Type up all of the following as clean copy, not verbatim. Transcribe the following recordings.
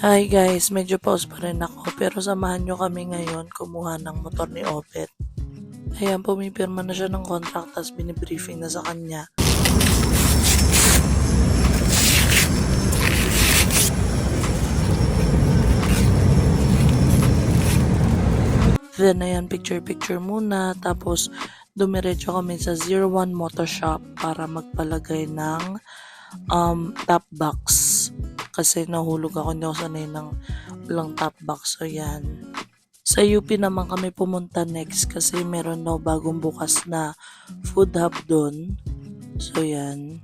Hi guys, medyo pause pa rin ako pero samahan nyo kami ngayon kumuha ng motor ni Opet. Ayan, pumipirma na siya ng contract tapos binibriefing na sa kanya. Then ayan, picture muna tapos dumiretso kami sa 01 Motor Shop para magpalagay ng top box. Kasi nahulog ako, hindi ako sanay ng walang top box. So yan. Sa UP naman kami pumunta next kasi meron daw bagong bukas na food hub doon. So yan,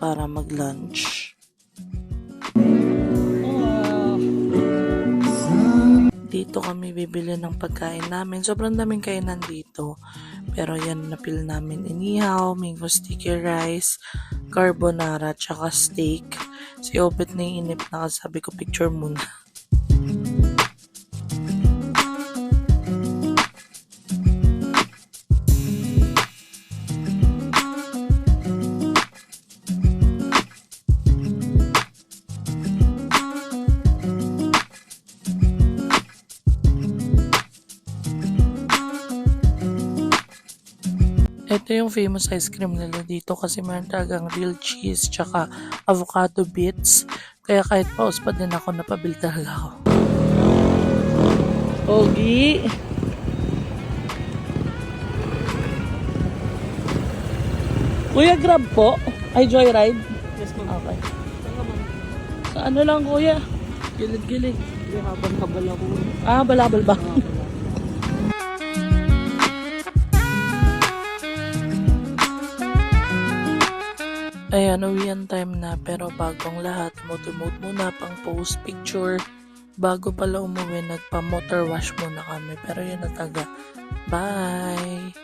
para mag-lunch. Dito kami bibili ng pagkain namin. Sobrang daming kainan dito. Pero yan, napil namin inihaw, mango sticky rice, carbonara, tsaka steak. Si Opet na inip na kasi sabi ko picture muna. Ito yung famous ice cream nila dito kasi meron talagang real cheese tsaka avocado bits. Kaya kahit pause pa din ako, napabil talaga ako. Pogi! Kuya, grab po? Ay, joyride? Yes, ma'am. Okay. Saan ka, ma'am? Sa ano lang, kuya? Gilid-gilid. Hindi, habal-habal ako. Ah, balabal ba? Ayan, uwian time na pero bagong lahat, mood muna pang post picture. Bago pala umuwi, nagpa motor wash muna kami pero yun na taga. Bye!